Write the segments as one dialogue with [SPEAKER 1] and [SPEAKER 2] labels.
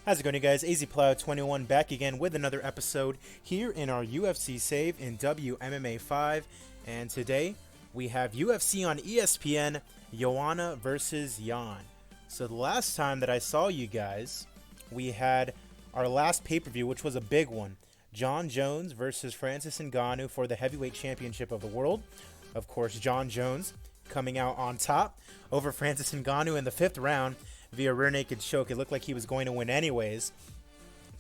[SPEAKER 1] How's it going, you guys? AZPlow21 back again with another episode here in our UFC save in WMMA 5. And today we have UFC on ESPN, JOANNA versus Jan. So the last time that I saw you guys, we had our last pay-per-view, which was a big one. Jon Jones versus Francis Ngannou for the heavyweight championship of the world. Of course, Jon Jones coming out on top over Francis Ngannou in the 5th round via rear naked choke. It looked like he was going to win anyways.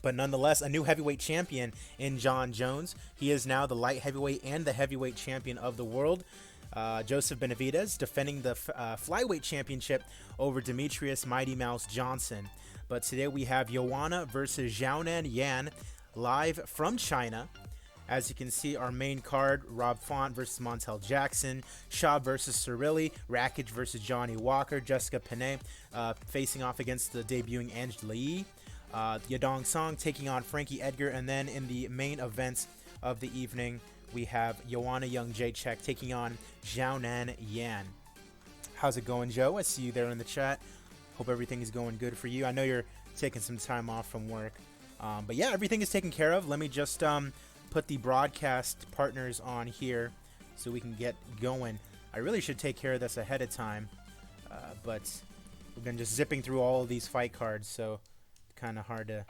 [SPEAKER 1] But nonetheless, a new heavyweight champion in Jon Jones. He is now the light heavyweight and the heavyweight champion of the world. Joseph Benavidez defending the flyweight championship over Demetrius Mighty Mouse Johnson. But today we have JOANNA versus XIAONAN Yan live from China. As you can see, our main card, Rob Font versus Montel Jackson, Shaw versus Cirilli, Rakic versus Johnny Walker, Jessica Penn facing off against the debuting Angela Yee, Yadong Song taking on Frankie Edgar, and then in the main events of the evening, we have JOANNA JEDRZEJCZYK taking on XIAONAN Yan. How's it going, Joe? I see you there in the chat. Hope everything is going good for you. I know you're taking some time off from work. But yeah, everything is taken care of. Let me just put the broadcast partners on here so we can get going. I really should take care of this ahead of time, but we've been just zipping through all of these fight cards, so kind of hard to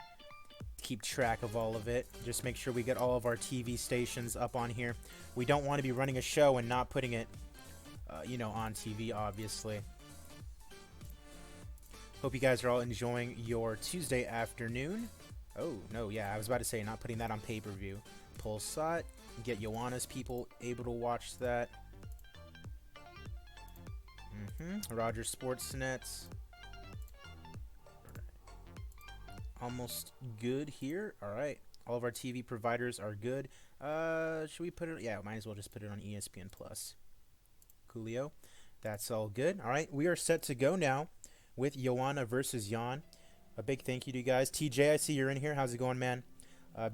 [SPEAKER 1] keep track of all of it. Just make sure we get all of our TV stations up on here. We don't want to be running a show and not putting it, on TV, obviously. Hope you guys are all enjoying your Tuesday afternoon. Oh, no, yeah, I was about to say not putting that on pay-per-view. Pulsat, get JOANNA's people able to watch that. Roger Sportsnet. Almost good here. Alright, all of our TV providers are good. Should we put it? Yeah, might as well just put it on ESPN Plus. Coolio. That's all good. Alright, we are set to go now with JOANNA versus Jan. A big thank you to you guys. TJ, I see you're in here. How's it going, man?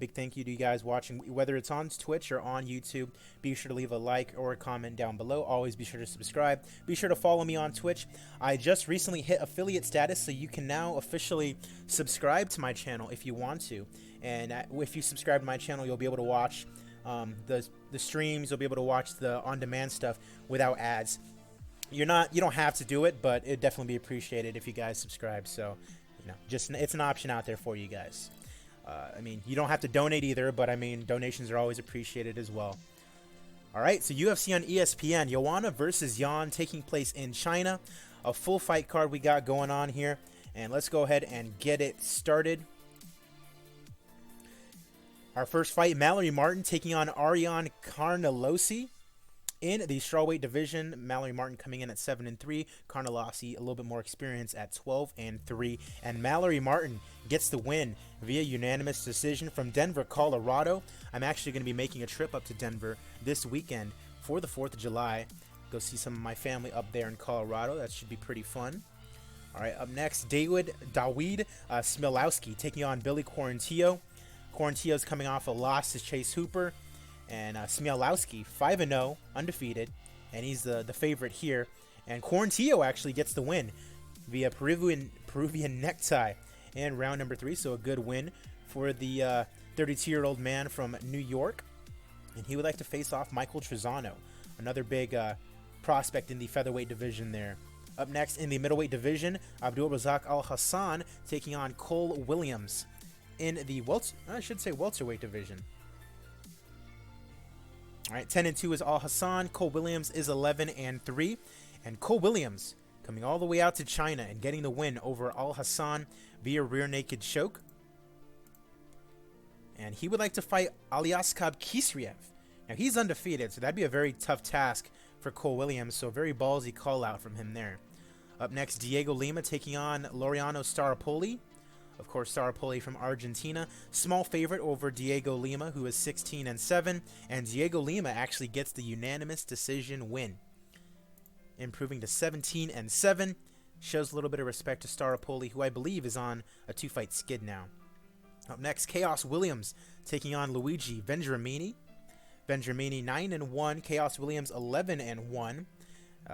[SPEAKER 1] Big thank you to you guys watching, whether it's on Twitch or on YouTube. Be sure to leave a like or a comment down below. Always be sure to subscribe. Be sure to follow me on Twitch. I just recently hit affiliate status, so you can now officially subscribe to my channel if you want to. And if you subscribe to my channel, you'll be able to watch the streams. You'll be able to watch the on-demand stuff without ads. You don't have to do it, but it'd definitely be appreciated if you guys subscribe. So, just it's an option out there for you guys. I mean, you don't have to donate either, but I mean, donations are always appreciated as well. Alright, so UFC on ESPN, JOANNA versus Jan taking place in China. A full fight card we got going on here. And let's go ahead and get it started. Our first fight, Mallory Martin taking on Ariane Carnelossi. In the strawweight division, Mallory Martin coming in at 7-3, Carnelossi a little bit more experience at 12-3, and Mallory Martin gets the win via unanimous decision from Denver, Colorado. I'm actually going to be making a trip up to Denver this weekend for the 4th of July. Go see some of my family up there in Colorado. That should be pretty fun. All right, up next, Dawid Smilowski taking on Billy Quarantillo. Quarantillo's coming off a loss to Chase Hooper. And Smilowski, 5-0, undefeated, and he's the favorite here. And Quarantillo actually gets the win via Peruvian necktie in round number 3, so a good win for the 32-year-old man from New York. And he would like to face off Michael Trizano, another big prospect in the featherweight division there. Up next, in the middleweight division, Abdul Razak Al Hassan taking on Cole Williams in the welterweight division. All right, 10-2 is Al Hassan. Cole Williams is 11-3. And Cole Williams coming all the way out to China and getting the win over Al Hassan via rear naked choke. And he would like to fight Aliaskab Kisriev. Now, he's undefeated, so that'd be a very tough task for Cole Williams. So, very ballsy call out from him there. Up next, Diego Lima taking on Laureano Staropoli. Of course, Staropoli from Argentina. Small favorite over Diego Lima, who is 16-7. And Diego Lima actually gets the unanimous decision win, improving to 17-7. Shows a little bit of respect to Staropoli, who I believe is on a 2-fight skid now. Up next, Chaos Williams taking on Luigi Vendramini. Vendramini 9-1. Chaos Williams 11-1.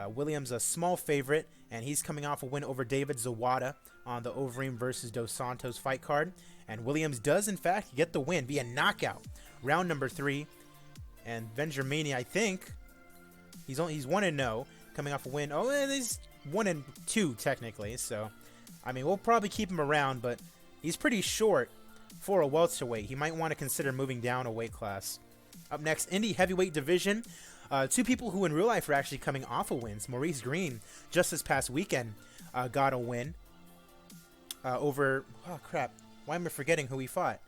[SPEAKER 1] Williams a small favorite, and he's coming off a win over David Zawada on the Overeem versus Dos Santos fight card. And Williams does, in fact, get the win via knockout. Round number 3. And Benjamini, I think, he's 1-0, coming off a win. Oh, and he's 1-2, technically. So, I mean, we'll probably keep him around, but he's pretty short for a welterweight. He might want to consider moving down a weight class. Up next, Indy heavyweight division. Two people who in real life are actually coming off of wins. Maurice Green, just this past weekend, got a win over... Oh, crap. Why am I forgetting who he fought?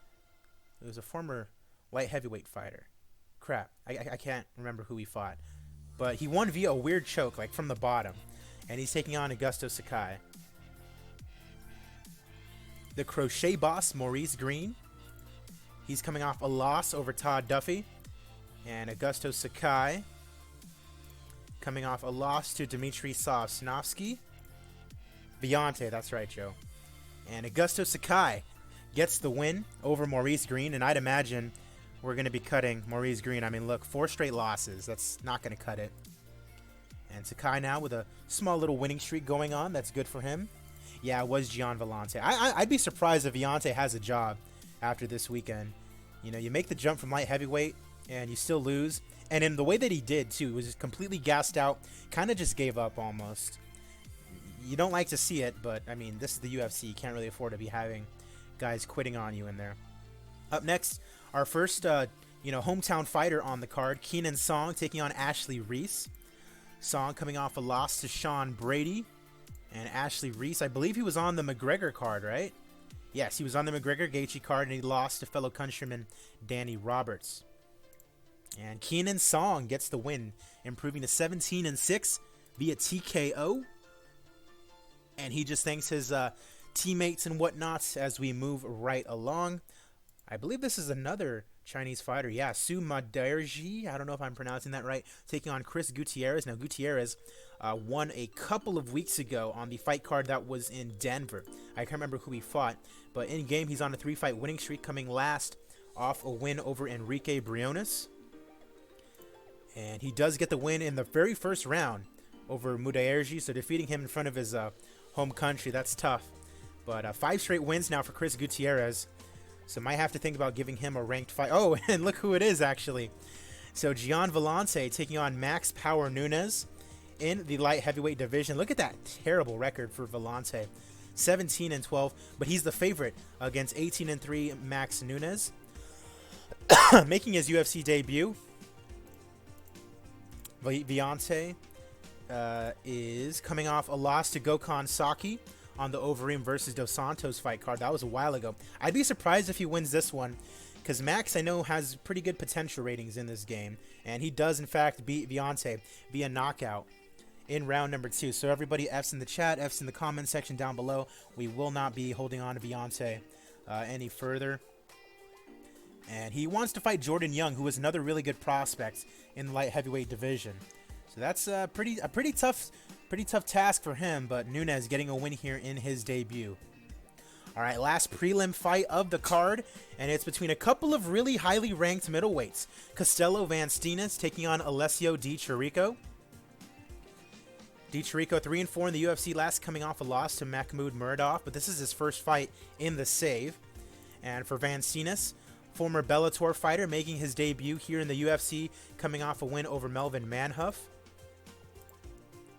[SPEAKER 1] It was a former light heavyweight fighter. Crap. I can't remember who he fought. But he won via a weird choke, like from the bottom. And he's taking on Augusto Sakai. The Crochet boss, Maurice Green. He's coming off a loss over Todd Duffy. And Augusto Sakai coming off a loss to Dmitry Sosnovsky. Viante, that's right, Joe. And Augusto Sakai gets the win over Maurice Green. And I'd imagine we're going to be cutting Maurice Green. I mean, look, 4 straight losses. That's not going to cut it. And Sakai now with a small little winning streak going on. That's good for him. Yeah, it was Gian Villante. I'd be surprised if Viante has a job after this weekend. You know, you make the jump from light heavyweight and you still lose. And in the way that he did, too, he was just completely gassed out. Kind of just gave up almost. You don't like to see it, but, I mean, this is the UFC. You can't really afford to be having guys quitting on you in there. Up next, our first, hometown fighter on the card, Keenan Song taking on Ashley Reese. Song coming off a loss to Sean Brady. And Ashley Reese, I believe he was on the McGregor card, right? Yes, he was on the McGregor-Gaethje card, and he lost to fellow countryman Danny Roberts. And Keenan Song gets the win, improving to 17-6 via TKO. And he just thanks his teammates and whatnot as we move right along. I believe this is another Chinese fighter. Yeah, Su Maderji. I don't know if I'm pronouncing that right. Taking on Chris Gutierrez. Now, Gutierrez won a couple of weeks ago on the fight card that was in Denver. I can't remember who he fought. But in-game, he's on a 3-fight winning streak, coming last off a win over Enrique Briones. And he does get the win in the very first round over Mudaerji. So defeating him in front of his home country, that's tough. But 5 straight wins now for Chris Gutierrez. So might have to think about giving him a ranked fight. Oh, and look who it is, actually. So Gian Villante taking on Max Power Nunes in the light heavyweight division. Look at that terrible record for Villante. 17-12, but he's the favorite against 18-3 Max Nunes. Making his UFC debut, Villante is coming off a loss to Gokhan Saki on the Overeem versus Dos Santos fight card. That was a while ago. I'd be surprised if he wins this one, because Max, I know, has pretty good potential ratings in this game, and he does, in fact, beat Villante via knockout in round number 2. So everybody, F's in the chat, F's in the comment section down below. We will not be holding on to Villante any further. And he wants to fight Jordan Young, who is another really good prospect in the light heavyweight division. So that's a pretty tough task for him, but Nunes getting a win here in his debut. All right, last prelim fight of the card, and it's between a couple of really highly ranked middleweights. Castelo Van Steenis taking on Alessio Di Chirico. Di Chirico 3-4 in the UFC, last coming off a loss to Mahmoud Muradov, but this is his first fight in the save. And for Van Steenis, former Bellator fighter making his debut here in the UFC, coming off a win over Melvin Manhoef.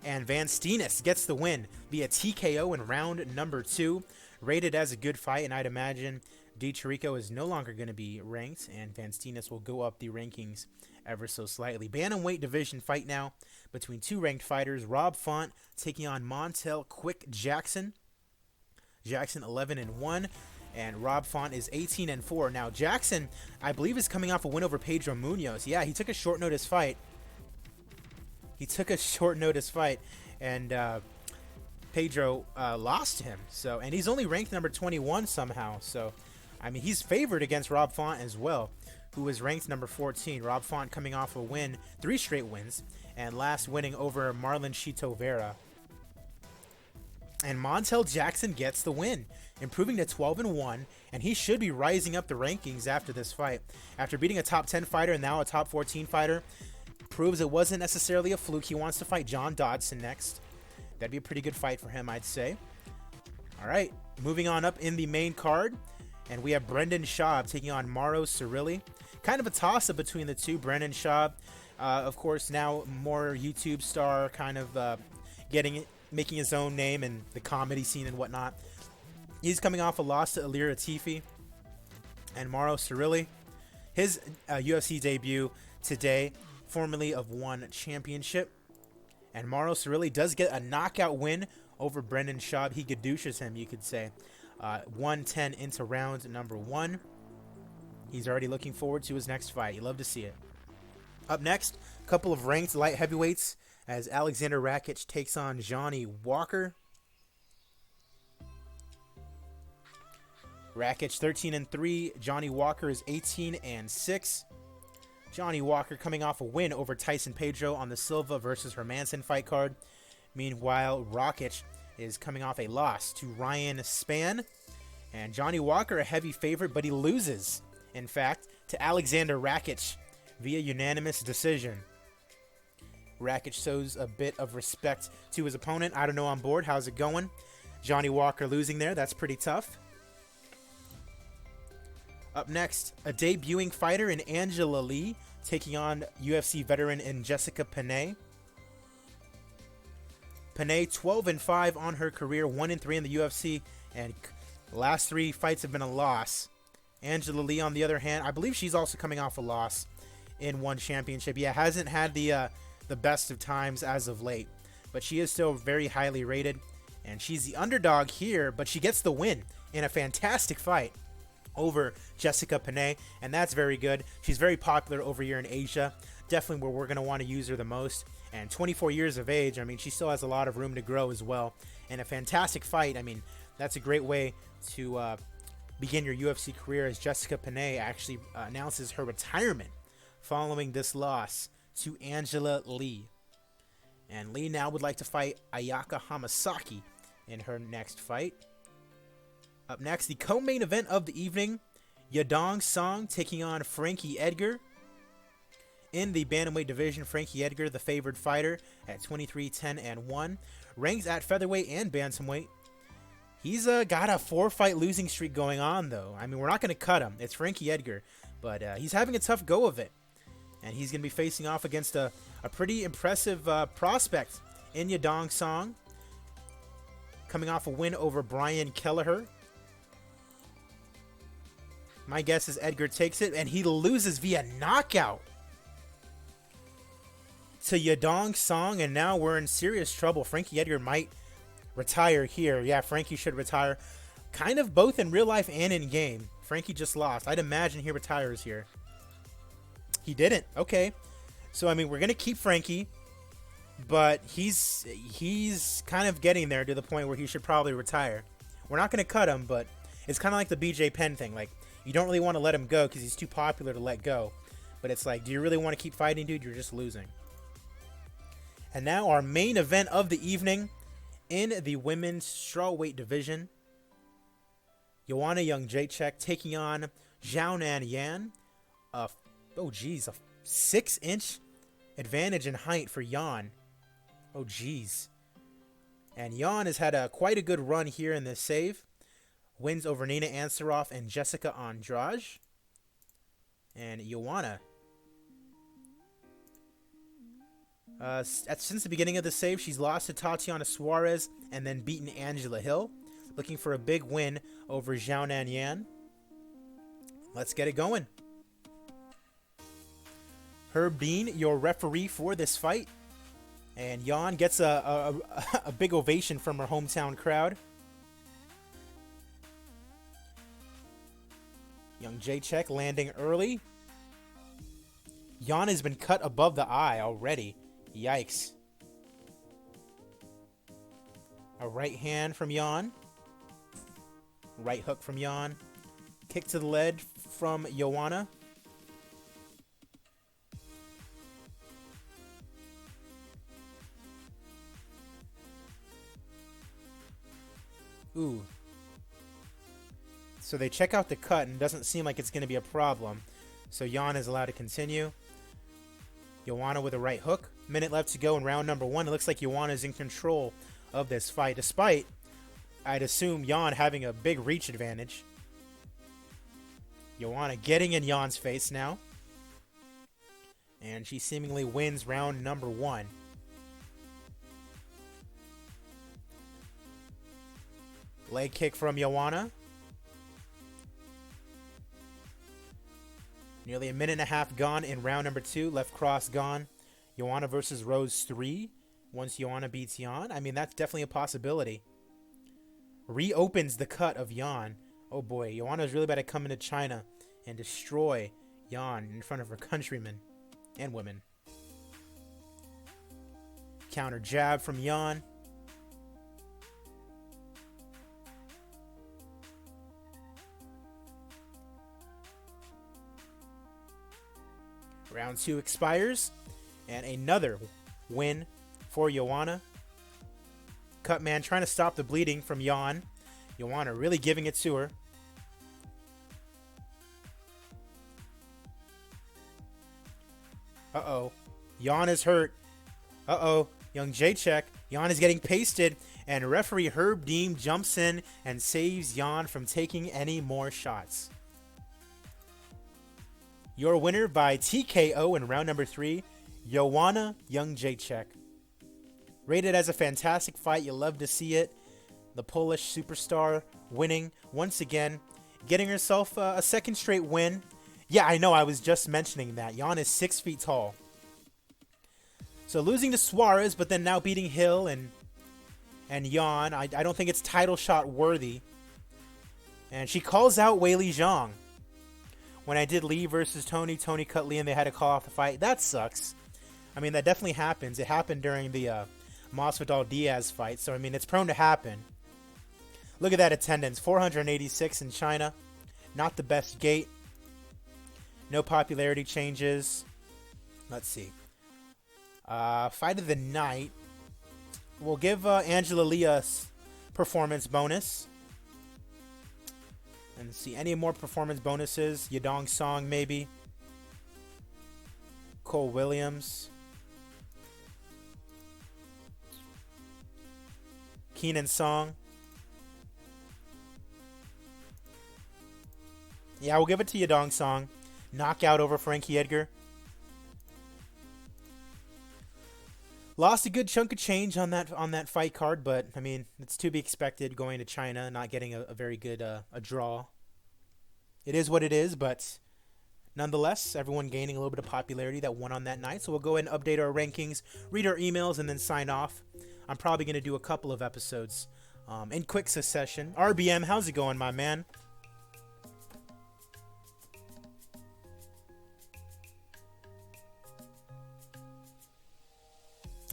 [SPEAKER 1] And Van Steenis gets the win via TKO in round number 2. Rated as a good fight, and I'd imagine Di Chirico is no longer going to be ranked, and Van Steenis will go up the rankings ever so slightly. Bantamweight division fight now between 2 ranked fighters. Rob Font taking on Montel Quick Jackson. Jackson 11-1, and Rob Font is 18-4. Now Jackson, I believe, is coming off a win over Pedro Munoz. Yeah, he took a short notice fight. And Pedro lost to him. So, and he's only ranked number 21 somehow. So, I mean, he's favored against Rob Font as well, who is ranked number 14. Rob Font coming off a win, 3 straight wins, and last winning over Marlon Chito Vera. And Montel Jackson gets the win, improving to 12-1, and he should be rising up the rankings after this fight. After beating a top 10 fighter and now a top 14 fighter, Proves it wasn't necessarily a fluke. He wants to fight John Dodson next. That'd be a pretty good fight for him, I'd say. All right, moving on up in the main card. And we have Brendan Schaub taking on Mauro Cirilli. Kind of a toss-up between the two. Brendan Schaub, of course, now more YouTube star, kind of making his own name in the comedy scene and whatnot. He's coming off a loss to Ilir Atifi. And Mauro Cirilli, his UFC debut today, formerly of One Championship. And Mauro Cirilli does get a knockout win over Brendan Schaub. He gadooches him, you could say. 110 into round number 1. He's already looking forward to his next fight. You love to see it. Up next, a couple of ranked light heavyweights as Alexander Rakic takes on Johnny Walker. Rakic 13-3. Johnny Walker is 18-6. Johnny Walker coming off a win over Tyson Pedro on the Silva versus Hermanson fight card. Meanwhile, Rakic is coming off a loss to Ryan Spann. And Johnny Walker, a heavy favorite, but he loses, in fact, to Alexander Rakic via unanimous decision. Rakic shows a bit of respect to his opponent. I don't know on board. How's it going? Johnny Walker losing there. That's pretty tough. Up next, a debuting fighter in Angela Lee taking on UFC veteran in Jessica Penne. Penne 12-5 on her career, 1-3 in the UFC, and the last 3 fights have been a loss. Angela Lee, on the other hand, I believe she's also coming off a loss in One Championship. Yeah, hasn't had the best of times as of late, but she is still very highly rated, and she's the underdog here, but she gets the win in a fantastic fight over Jessica Penne, and that's very good. She's very popular over here in Asia, definitely where we're going to want to use her the most. And 24 years of age, I mean, she still has a lot of room to grow as well. And a fantastic fight. I mean, that's a great way to begin your UFC career, as Jessica Penne actually announces her retirement following this loss to Angela Lee. And Lee now would like to fight Ayaka Hamasaki in her next fight. Up next, the co-main event of the evening, Yadong Song taking on Frankie Edgar. In the bantamweight division, Frankie Edgar, the favored fighter at 23-10-1, ranks at featherweight and bantamweight. He's got a 4-fight losing streak going on, though. I mean, we're not going to cut him. It's Frankie Edgar, but he's having a tough go of it. And he's going to be facing off against a pretty impressive prospect in Yadong Song, coming off a win over Brian Kelleher. My guess is Edgar takes it, and he loses via knockout to Yadong Song, and now we're in serious trouble. Frankie Edgar might retire here. Yeah, Frankie should retire. Kind of both in real life and in game. Frankie just lost. I'd imagine he retires here. He didn't. Okay. So, I mean, we're going to keep Frankie, but he's kind of getting there to the point where he should probably retire. We're not going to cut him, but it's kind of like the BJ Penn thing. Like, you don't really want to let him go because he's too popular to let go. But it's like, do you really want to keep fighting, dude? You're just losing. And now our main event of the evening in the women's strawweight division. Joanna Jędrzejczyk taking on JOANNA Yan. A 6-inch advantage in height for Yan. Oh, geez. And Yan has had quite a good run here in this save. Wins over Nina Ansaroff and Jessica Andrade. And Joanna, since the beginning of the save, she's lost to Tatiana Suarez and then beaten Angela Hill. Looking for a big win over JOANNA Yan. Let's get it going. Herb Dean, your referee for this fight. And Yan gets a big ovation from her hometown crowd. Jędrzejczyk landing early. Yan has been cut above the eye already. Yikes. A right hand from Yan. Right hook from Yan. Kick to the leg from Joanna. Ooh. So they check out the cut and it doesn't seem like it's going to be a problem. So Yan is allowed to continue. Joanna with a right hook. Minute left to go in round number 1. It looks like Joanna is in control of this fight, despite, I'd assume, Jan having a big reach advantage. Joanna getting in Jan's face now. And she seemingly wins round number 1. Leg kick from Joanna. Nearly a minute and a half gone in round number 2. Left cross gone. Joanna versus Rose 3. Once Joanna beats Jan. I mean, that's definitely a possibility. Reopens the cut of Jan. Oh boy, Joanna's really about to come into China and destroy Jan in front of her countrymen and women. Counter jab from Jan. Round 2 expires, and another win for Joanna. Cutman trying to stop the bleeding from Jan. Joanna really giving it to her. Uh-oh. Jan is hurt. Uh-oh. Young JEDRZEJCZYK. Jan is getting pasted, and referee Herb Deem jumps in and saves Jan from taking any more shots. Your winner by TKO in round number 3, Joanna Young JEDRZEJCZYK. Rated as a fantastic fight. You love to see it. The Polish superstar winning once again, getting herself a second straight win. Yeah, I know. I was just mentioning that. Jan is 6 feet tall. So losing to Suarez, but then now beating Hill and Jan. I don't think it's title shot worthy. And she calls out Weili Zhang. When I did Lee versus Tony cut Lee and they had to call off the fight. That sucks. I mean, that definitely happens. It happened during the Masvidal-Diaz fight. So, I mean, it's prone to happen. Look at that attendance. 486 in China. Not the best gate. No popularity changes. Let's see. Fight of the night. We'll give Angela Lee a performance bonus. And see any more performance bonuses. Yadong Song, maybe. Cole Williams. Keenan Song. Yeah, we'll give it to Yadong Song. Knockout over Frankie Edgar. Lost a good chunk of change on that fight card, but I mean, it's to be expected going to China, not getting a very good a draw. It is what it is, but nonetheless, everyone gaining a little bit of popularity that won on that night. So we'll go ahead and update our rankings, read our emails, and then sign off. I'm probably going to do a couple of episodes in quick succession. RBM, how's it going, my man?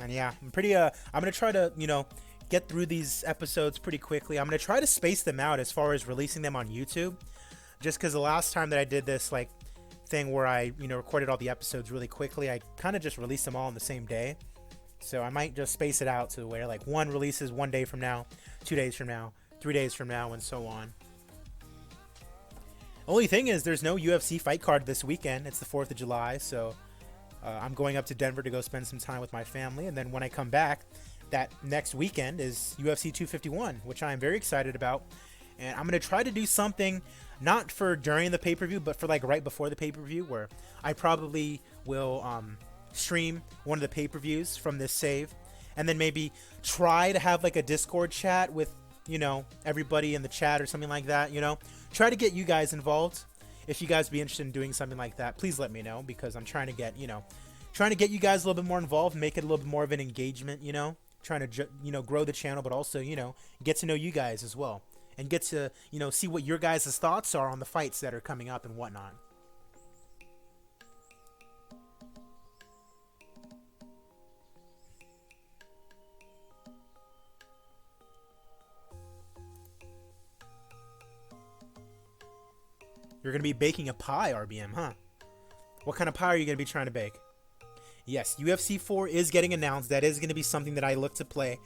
[SPEAKER 1] And yeah, I'm going to try to, get through these episodes pretty quickly. I'm going to try to space them out as far as releasing them on YouTube. Just because the last time that I did this, thing where I, recorded all the episodes really quickly, I kind of just released them all on the same day. So I might just space it out to where, one releases 1 day from now, 2 days from now, 3 days from now, and so on. Only thing is, there's no UFC fight card this weekend. It's the 4th of July, so... I'm going up to Denver to go spend some time with my family, and then when I come back, that next weekend is UFC 251, which I am very excited about. And I'm going to try to do something not for during the pay-per-view, but for right before the pay-per-view, where I probably will stream one of the pay-per-views from this save, and then maybe try to have a Discord chat with everybody in the chat or something like that. Try to get you guys involved. If you guys be interested in doing something like that, please let me know, because I'm trying to get, you guys a little bit more involved, make it a little bit more of an engagement, trying to, grow the channel, but also, get to know you guys as well, and get to, see what your guys' thoughts are on the fights that are coming up and whatnot. You're going to be baking a pie, RBM, huh? What kind of pie are you going to be trying to bake? Yes, UFC 4 is getting announced. That is going to be something that I look to play.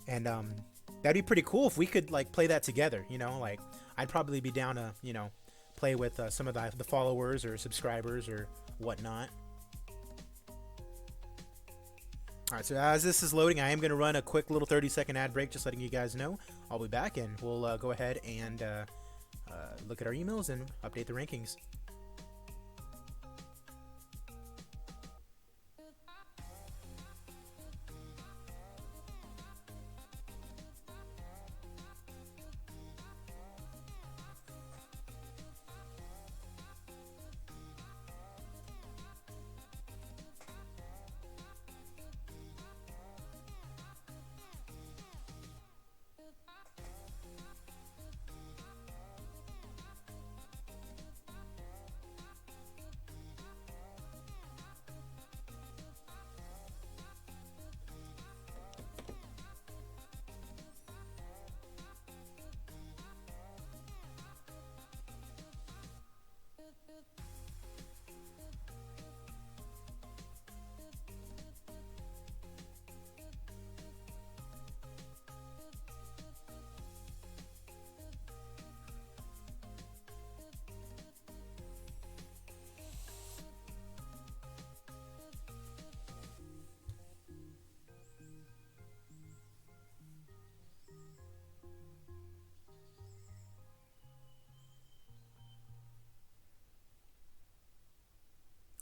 [SPEAKER 1] And that'd be pretty cool if we could, play that together, I'd probably be down to, play with some of the followers or subscribers or whatnot. Alright, so as this is loading, I am going to run a quick little 30-second ad break, just letting you guys know. I'll be back, and we'll go ahead and look at our emails and update the rankings.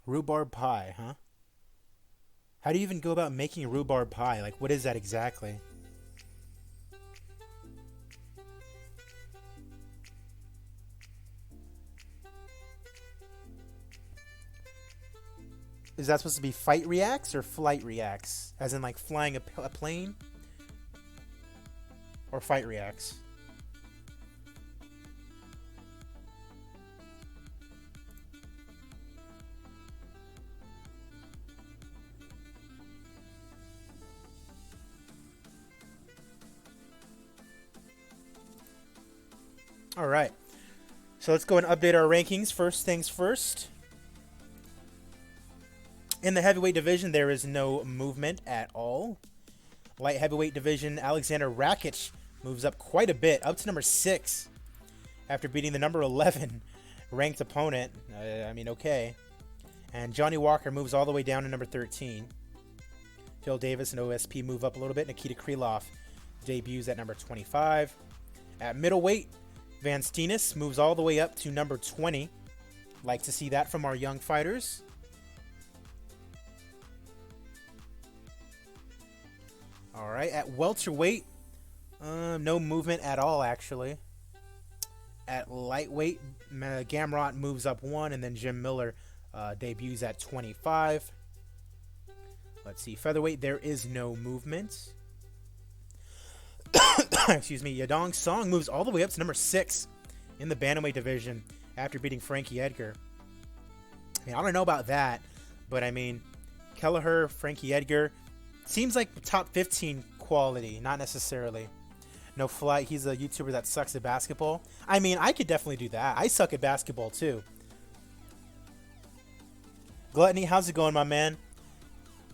[SPEAKER 1] Rhubarb pie, huh? How do you even go about making rhubarb pie? Like, what is that exactly? Is that supposed to be fight reacts or flight reacts? As in, like, flying a plane? Or fight reacts? Alright, so let's go and update our rankings. First things first. In the heavyweight division, there is no movement at all. Light heavyweight division, Alexander Rakic moves up quite a bit, up to number 6, after beating the number 11 ranked opponent. I mean, okay. And Johnny Walker moves all the way down to number 13. Phil Davis and OSP move up a little bit. Nikita Krylov debuts at number 25. At middleweight, Van Steenis moves all the way up to number 20. Like to see that from our young fighters. Alright, at welterweight, no movement at all, actually. At lightweight, Gamrot moves up 1, and then Jim Miller debuts at 25. Let's see, featherweight, there is no movement. Excuse me, Yadong Song moves all the way up to number 6 in the bantamweight division after beating Frankie Edgar. I mean, I don't know about that, but I mean, Kelleher, Frankie Edgar, seems like top 15 quality, not necessarily. No Fly, he's a YouTuber that sucks at basketball. I mean, I could definitely do that. I suck at basketball too. Gluttony, how's it going, my man?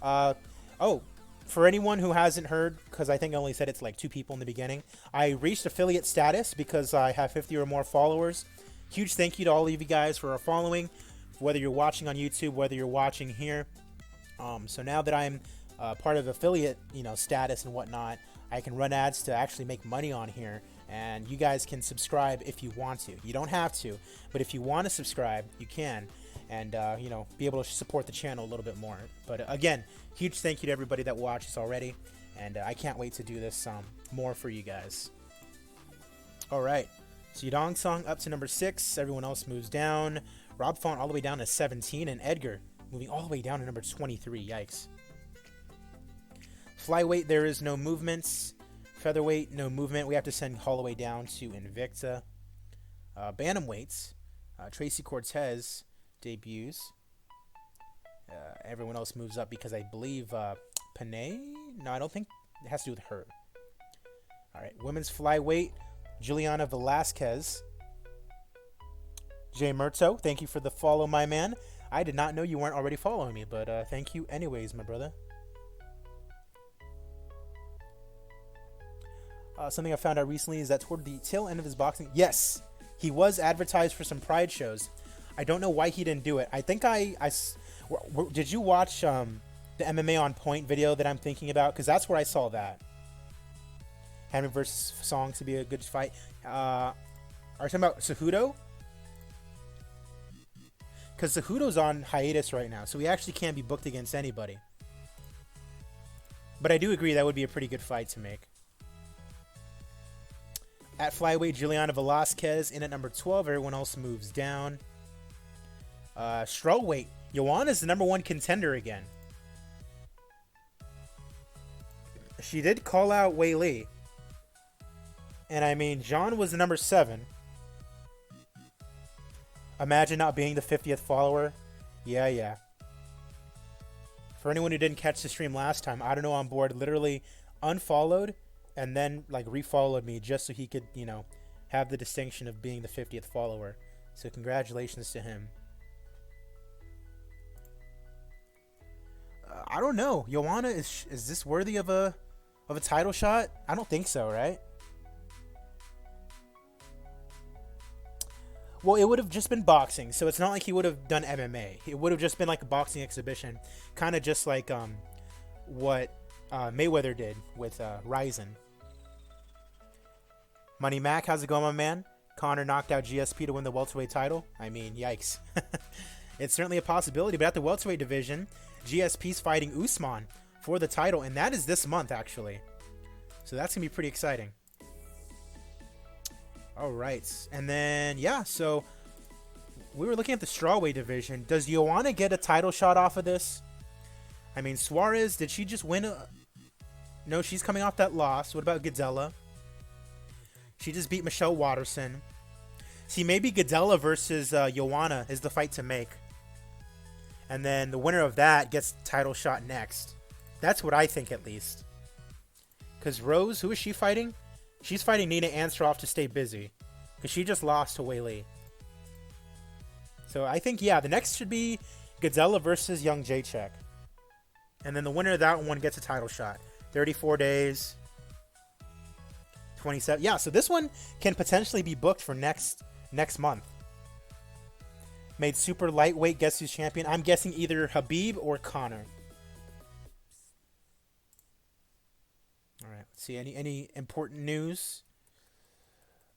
[SPEAKER 1] Oh, for anyone who hasn't heard, because I think I only said it's like 2 people in the beginning, I reached affiliate status because I have 50 or more followers. Huge thank you to all of you guys for following, whether you're watching on YouTube, whether you're watching here. So now that I'm part of affiliate, status and whatnot, I can run ads to actually make money on here, and you guys can subscribe if you want to. You don't have to, but if you want to subscribe, you can, and be able to support the channel a little bit more. But again, huge thank you to everybody that watches already, and I can't wait to do this more for you guys. All right, so Yadong Song up to number 6. Everyone else moves down. Rob Font all the way down to 17, and Edgar moving all the way down to number 23. Yikes. Flyweight, there is no movements. Featherweight, no movement. We have to send Holloway down to Invicta. Bantamweights, Tracy Cortez debuts. Everyone else moves up because I believe Penn? No, I don't think it has to do with her. All right, women's flyweight, Juliana Velasquez. Jay Murto, thank you for the follow, my man. I did not know you weren't already following me, but thank you anyways, my brother. Something I found out recently is that toward the tail end of his boxing, yes, he was advertised for some Pride shows. I don't know why he didn't do it. I think did you watch the MMA on Point video that I'm thinking about, because that's where I saw that. Henry versus Song to be a good fight. Are you talking about Cejudo? Because Cejudo's on hiatus right now, so he actually can't be booked against anybody. But I do agree that would be a pretty good fight to make. At flyweight, Juliana Velasquez in at number 12. Everyone else moves down. Strawweight, Joanna is the number 1 contender again. She did call out Wei Li. And I mean, John was the number 7. Imagine not being the 50th follower. Yeah. For anyone who didn't catch the stream last time, I don't know on board literally unfollowed and then like refollowed me just so he could, you know, have the distinction of being the 50th follower. So congratulations to him. I don't know. Joanna, is this worthy of a title shot? I don't think so, right? Well, it would have just been boxing, so it's not like he would have done MMA. It would have just been like a boxing exhibition, kind of just like what Mayweather did with Ryzen. Money Mac, how's it going, my man? Connor knocked out GSP to win the welterweight title. I mean, yikes. It's certainly a possibility, but at the welterweight division, GSP's fighting Usman for the title, and that is this month, actually. So that's going to be pretty exciting. All right. And then, yeah, so we were looking at the strawweight division. Does Joanna get a title shot off of this? I mean, Suarez, did she just win? No, she's coming off that loss. What about Gadella? She just beat Michelle Watterson. See, maybe Gadella versus Joanna is the fight to make. And then the winner of that gets the title shot next. That's what I think, at least. Because Rose, who is she fighting? She's fighting Nina Ansaroff to stay busy. Because she just lost to Wei Li. So I think, yeah, the next should be Gadella versus Young Jacek. And then the winner of that one gets a title shot. 34 days. 27. Yeah, so this one can potentially be booked for next month. Made super lightweight. Guess who's champion? I'm guessing either Habib or Conor. All right. Let's see. Any important news?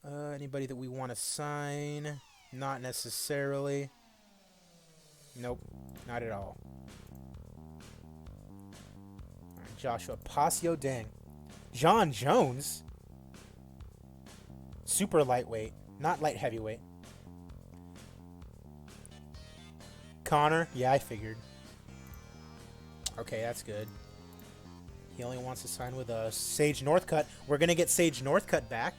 [SPEAKER 1] Anybody that we want to sign? Not necessarily. Nope. Not at all. Right, Joshua Pasio. Dang. John Jones. Super lightweight. Not light heavyweight. Connor. Yeah, I figured. Okay, that's good. He only wants to sign with us. Sage Northcutt. We're going to get Sage Northcutt back.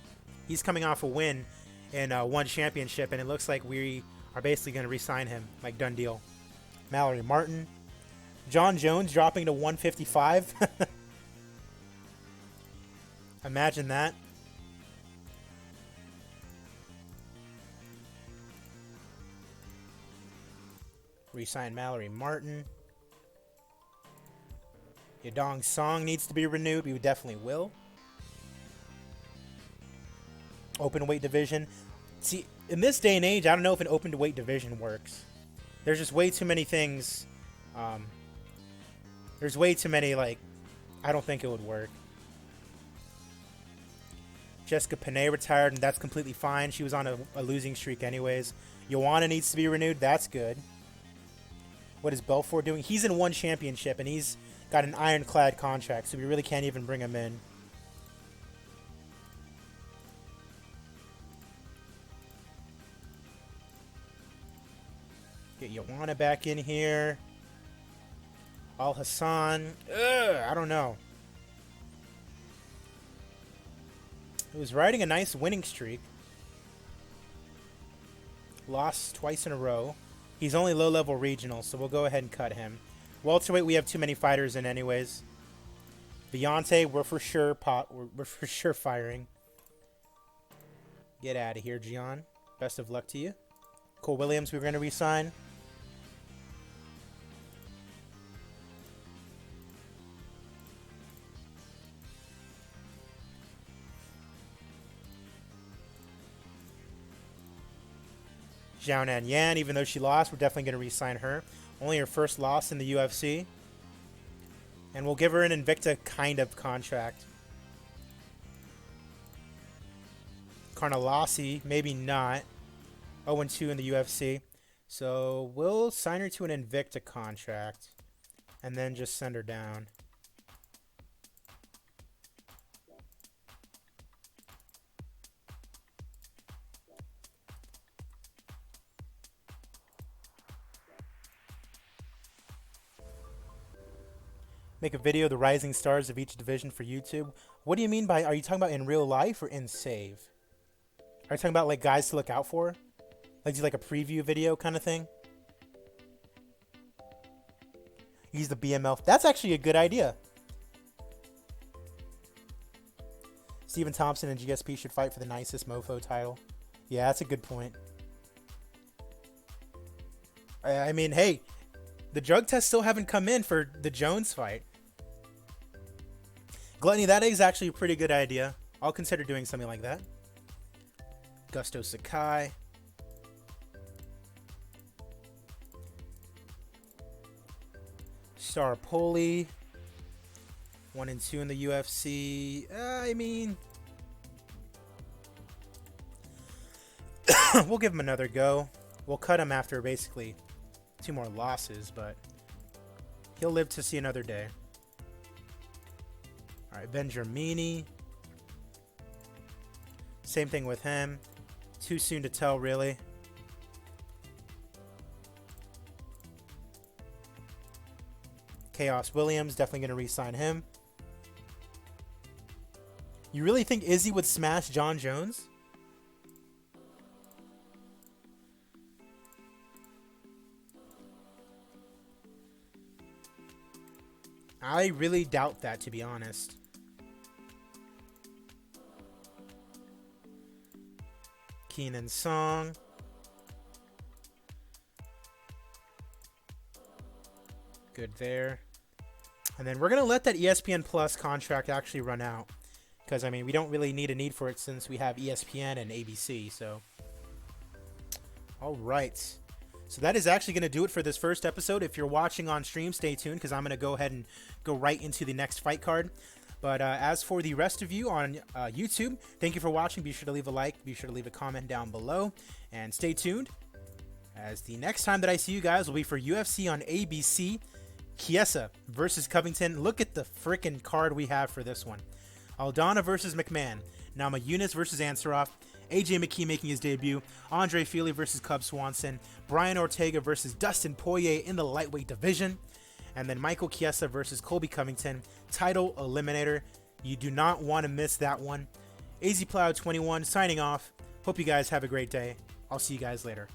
[SPEAKER 1] He's coming off a win in one championship, and it looks like we are basically going to re-sign him. Like, done deal. Mallory Martin. John Jones dropping to 155. Imagine that. Re-sign Mallory Martin. Yadong Song needs to be renewed. We definitely will. Open weight division. See, in this day and age, I don't know if an open weight division works. There's just way too many things. There's way too many, like, I don't think it would work. Jessica Panay retired, and that's completely fine. She was on a losing streak anyways. Joanna needs to be renewed. That's good. What is Belfort doing? He's in one championship, and he's got an ironclad contract, so we really can't even bring him in. Get Joanna back in here. Al Hassan. I don't know. He was riding a nice winning streak. Lost twice in a row. He's only low-level regional, so we'll go ahead and cut him. Welterweight, we have too many fighters in anyways. Beyonce, we're for sure we're for sure firing. Get out of here, Gian. Best of luck to you. Cole Williams, we're going to re-sign. JOANNA, even though she lost, we're definitely going to re-sign her. Only her first loss in the UFC. And we'll give her an Invicta kind of contract. Carnelossi, maybe not. 0-2 in the UFC. So we'll sign her to an Invicta contract. And then just send her down. Make a video of the rising stars of each division for YouTube. What do you mean by, are you talking about in real life or in save? Are you talking about like guys to look out for? Like do like a preview video kind of thing? Use the BML. That's actually a good idea. Stephen Thompson and GSP should fight for the nicest mofo title. Yeah, that's a good point. I mean, hey, the drug tests still haven't come in for the Jones fight. Gluttony, that is actually a pretty good idea. I'll consider doing something like that. Gusto Sakai. Starpoli. 1-2 in the UFC. I mean, we'll give him another go. We'll cut him after basically 2 more losses, but he'll live to see another day. All right, Ben Germini. Same thing with him. Too soon to tell, really. Chaos Williams, definitely going to re-sign him. You really think Izzy would smash John Jones? I really doubt that, to be honest. Keenan Song. Good there. And then we're going to let that ESPN Plus contract actually run out. Because, I mean, we don't really need a need for it since we have ESPN and ABC, so. All right. So that is actually going to do it for this first episode. If you're watching on stream, stay tuned because I'm going to go ahead and go right into the next fight card. But as for the rest of you on YouTube, thank you for watching. Be sure to leave a like. Be sure to leave a comment down below. And stay tuned, as the next time that I see you guys will be for UFC on ABC. Chiesa versus Covington. Look at the freaking card we have for this one. Aldana versus McMahon. Nama Yunus versus Ansarov. AJ McKee making his debut. Andre Fili versus Cub Swanson. Brian Ortega versus Dustin Poirier in the lightweight division. And then Michael Chiesa versus Colby Covington. Title eliminator. You do not want to miss that one. AZPlow21 signing off. Hope you guys have a great day. I'll see you guys later.